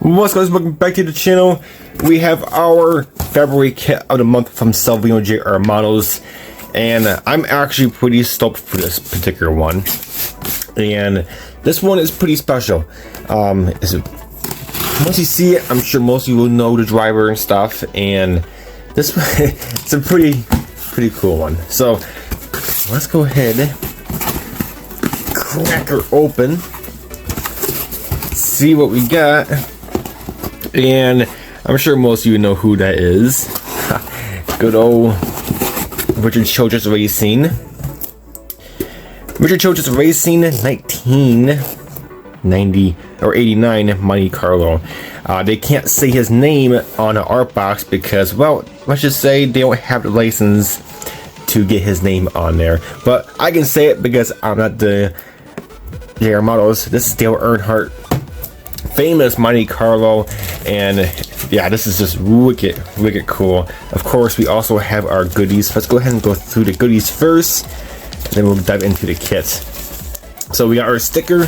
What's going on, welcome back to the channel. We have our February kit of the month from Salvinos JR Models, and I'm actually pretty stoked for this particular one. And this one is pretty special. Once you see it, I'm sure most of you will know the driver and stuff, and this it's a pretty cool one. So let's go ahead, crack her open, see what we got. And I'm sure most of you know who that is. Good old Richard Childress Racing. Richard Childress Racing 1990 or 89 Monte Carlo. They can't say his name on the art box because, well, let's just say they don't have the license to get his name on there. But I can say it because I'm not the JR Models. This is Dale Earnhardt, famous Monte Carlo, and yeah, this is just wicked cool. Of course, we also have our goodies. Let's go ahead and go through the goodies first, then we'll dive into the kit. So we got our sticker.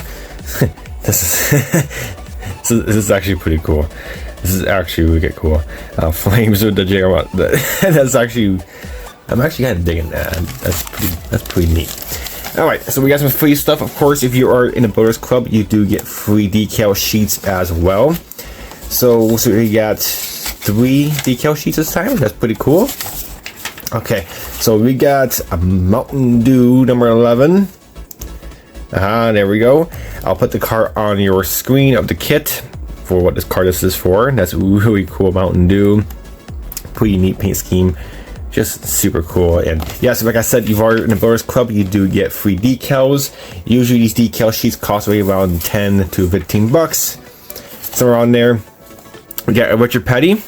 This is actually pretty cool. This is actually wicked cool. Flames with the JR. That's actually, I'm actually kind of digging that. That's pretty neat. Alright, so we got some free stuff. Of course, if you are in the Builders Club, you do get free decal sheets as well. So we got 3 decal sheets this time. That's pretty cool. Okay, so we got a Mountain Dew number 11. There we go. I'll put the car on your screen of the kit for what this car this is for. That's really cool. Mountain Dew. Pretty neat paint scheme. Just super cool. And yeah, so like I said, you are in the Builders Club, you do get free decals. Usually these decal sheets cost around 10 to 15 bucks, somewhere around there. We got a Richard Petty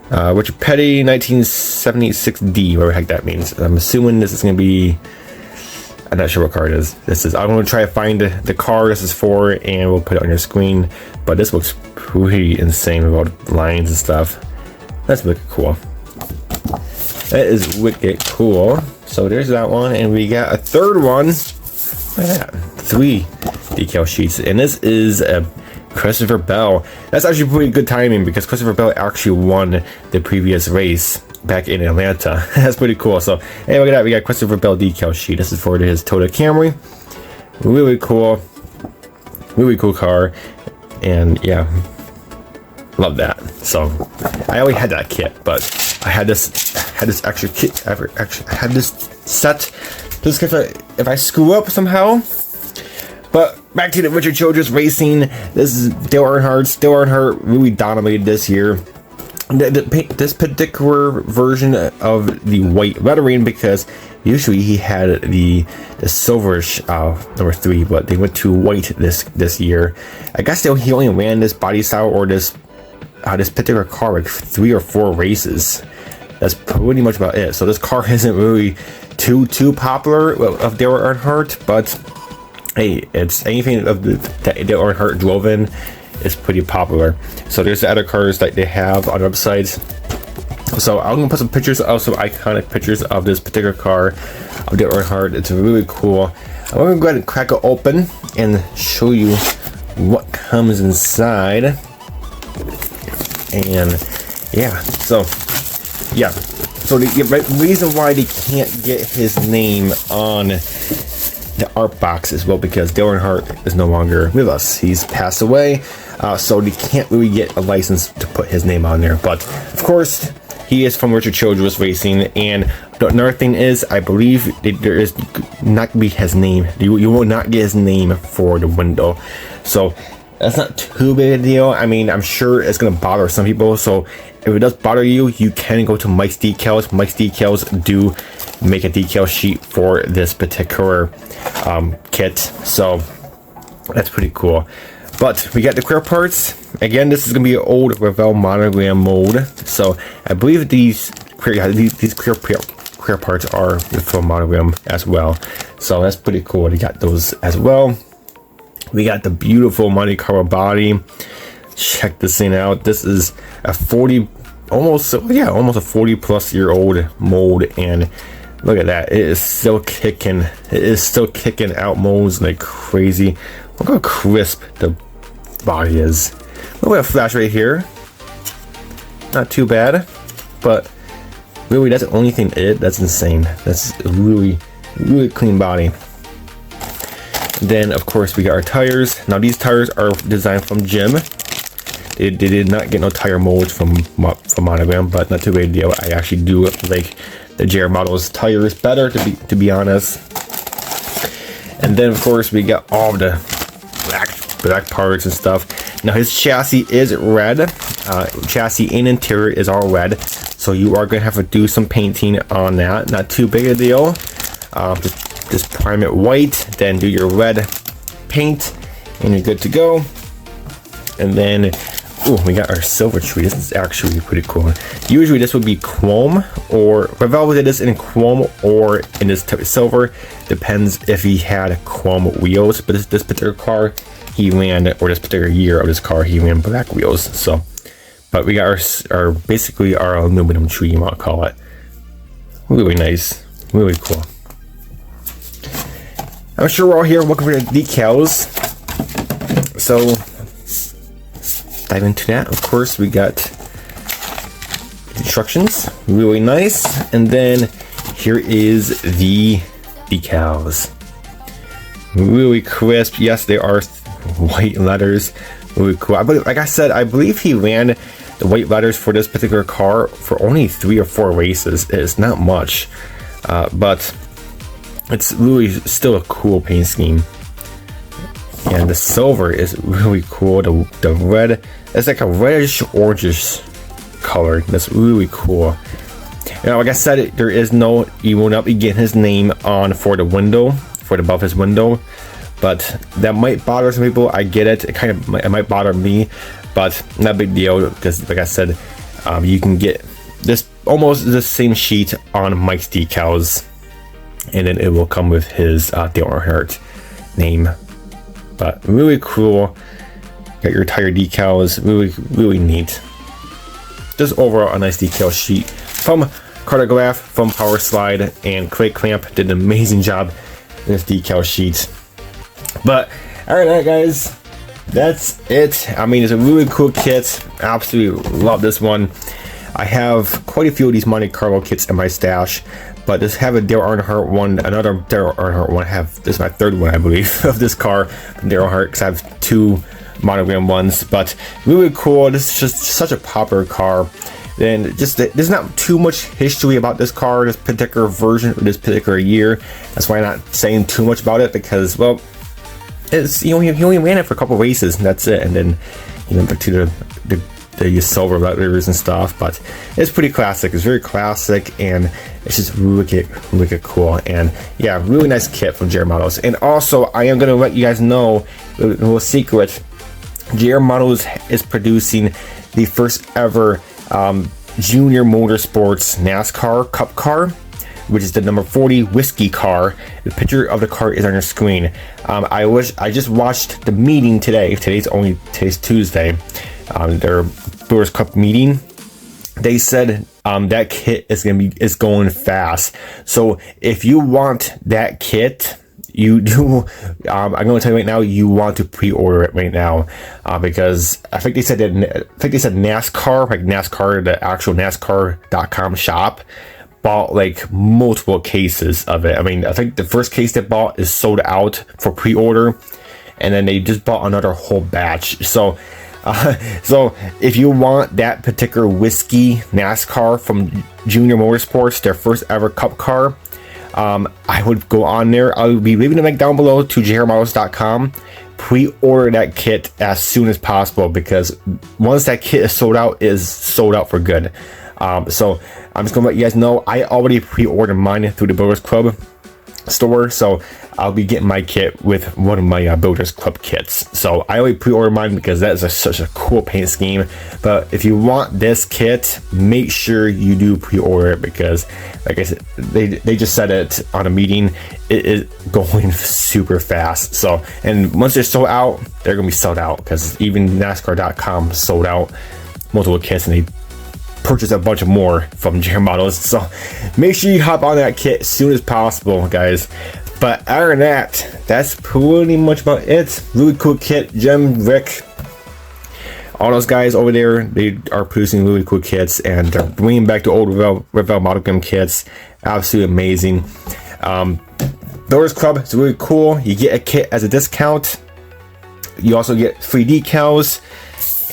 1976D, whatever the heck that means. I'm assuming this is going to be, I'm not sure what car it is. I'm going to try to find the car this is for, and we'll put it on your screen. But this looks pretty insane with all the lines and stuff. That's wicked cool. That is wicked cool. So there's that one, and we got a third one. Look at that, 3 decal sheets, and this is a Christopher Bell. That's actually pretty good timing because Christopher Bell actually won the previous race back in Atlanta. That's pretty cool. So hey, look at that, we got Christopher Bell decal sheet. This is for his Toyota Camry. Really cool car, and yeah. Love that. So I already had that kit, but I had this extra kit. I had this set just if I screw up somehow. But back to the Richard Childress Racing. This is Dale Earnhardt. Dale Earnhardt really dominated this year. This particular version of the white lettering, because usually he had the silverish number 3, but they went to white this year. I guess he only ran this body style or this particular car like 3 or 4 races. That's pretty much about it. So this car isn't really too popular of Dale Earnhardt, but hey, it's anything that Dale Earnhardt drove in is pretty popular. So there's the other cars that they have on the websites. So I'm gonna put some pictures of some iconic pictures of this particular car of Dale Earnhardt. It's really cool. I'm gonna go ahead and crack it open and show you what comes inside. And yeah, so the reason why they can't get his name on the art box is, well, because Dale Earnhardt is no longer with us. He's passed away, so they can't really get a license to put his name on there. But of course, he is from Richard Childress Racing, and another thing is, I believe there is not going to be his name. You will not get his name for the window. So that's not too big a deal. I mean, I'm sure it's going to bother some people. So if it does bother you, you can go to Mike's Decals. Mike's Decals do make a decal sheet for this particular kit. So that's pretty cool. But we got the clear parts. Again, this is going to be an old Revell monogram mold. So I believe these clear parts are from monogram as well. So that's pretty cool. We got those as well. We got the beautiful Monte Carlo body. Check this thing out. This is a almost a 40-plus-year-old mold, and look at that. It is still kicking. It is still kicking out molds like crazy. Look how crisp the body is. A little bit of flash right here. Not too bad, but really that's the only thing that's insane. That's a really clean body. Then of course we got our tires. Now these tires are designed from Jim. They did not get no tire molds from Monogram, but not too big a deal. I actually do like the JR Models tires better, to be honest. And then of course we got all the black parts and stuff. Now his chassis is red. Chassis and interior is all red, so you are gonna have to do some painting on that. Not too big a deal. Just prime it white, then do your red paint, and you're good to go. And then, oh, we got our silver tree. This is actually pretty cool. Usually this would be chrome, or Revel did this in chrome or in this type of silver. Depends if he had chrome wheels. But this particular car, he ran, or this particular year of this car, he ran black wheels. So, but we got our basically our aluminum tree, you might call it. Really nice, really cool. I'm sure we're all here looking for the decals. So dive into that. Of course, we got instructions, really nice, and then here is the decals. Really crisp. Yes, they are white letters. Really cool. Like I said, I believe he ran the white letters for this particular car for only 3 or 4 races. It's not much, but it's really still a cool paint scheme. And the silver is really cool. The red, it's like a reddish orangish color. That's really cool. Now, like I said, there is no, you will not be getting his name on for the window, for the above his window, but that might bother some people. I get it. It might bother me, but not a big deal, because like I said, you can get this almost the same sheet on Mike's decals, and then it will come with his Dale Earnhardt name. But really cool. Got your tire decals. Really neat. Just overall a nice decal sheet from Cartograph, from Power Slide, and Clay Clamp did an amazing job in this decal sheet. But alright guys, that's it. I mean, it's a really cool kit. Absolutely love this one. I have quite a few of these Monte Carlo kits in my stash, but just have a Dale Earnhardt one, another Dale Earnhardt one. This is my 3rd one, I believe, of this car from Dale Earnhardt, because I have 2 monogram ones. But really cool. This is just such a popular car. And just there's not too much history about this car, this particular version, or this particular year. That's why I'm not saying too much about it, because, well, it's, you know, he only ran it for a couple races and that's it. And then he went back to the silver letters and stuff. But it's pretty classic. It's very classic, and it's just really cool. And yeah, really nice kit from JR Models. And also, I am gonna let you guys know a little secret. JR Models is producing the first ever Junior Motorsports NASCAR Cup car, which is the number 40 whiskey car. The picture of the car is on your screen. I just watched the meeting today. Today's Tuesday. Their Brewers Cup meeting. They said that kit is going fast. So if you want that kit, you do. I'm going to tell you right now, you want to pre-order it right now, because I think they said NASCAR, like NASCAR, the actual NASCAR.com shop, bought like multiple cases of it. I mean, I think the first case they bought is sold out for pre-order, and then they just bought another whole batch. So if you want that particular whiskey NASCAR from Junior Motorsports, their first ever cup car, I would go on there. I'll be leaving the link down below to jrmodels.com. Pre-order that kit as soon as possible, because once that kit is sold out, it is sold out for good. So I'm just gonna let you guys know, I already pre-ordered mine through the Builders Club store, so I'll be getting my kit with one of my Builders Club kits. So I already pre-ordered mine because that is such a cool paint scheme. But if you want this kit, make sure you do pre-order it, because like I said, they just said it on a meeting, it is going super fast. So, and once they're sold out, they're gonna be sold out, because even NASCAR.com sold out multiple kits, and they purchase a bunch of more from JR Models. So make sure you hop on that kit as soon as possible, guys. But other than that, that's pretty much about it. Really cool kit. Jim, Rick, all those guys over there, they are producing really cool kits, and they're bringing back the old Revell Model Gun kits. Absolutely amazing. Builders Club is really cool. You get a kit as a discount. You also get free decals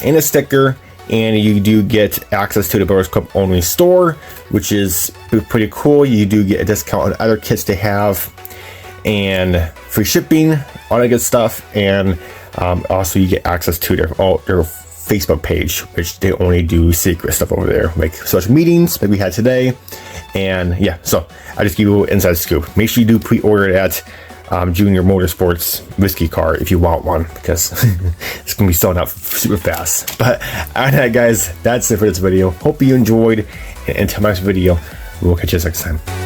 and a sticker, and you do get access to the Builders Club only store, which is pretty cool. You do get a discount on other kits they have, and free shipping, all that good stuff. And also you get access to their Facebook page, which they only do secret stuff over there, like social meetings like we had today. And yeah, so I just give you a little inside scoop. Make sure you do pre-order that Junior Motorsports whiskey car if you want one, because it's gonna be selling out super fast. But alright guys, that's it for this video. Hope you enjoyed, and until my next video, we'll catch you next time.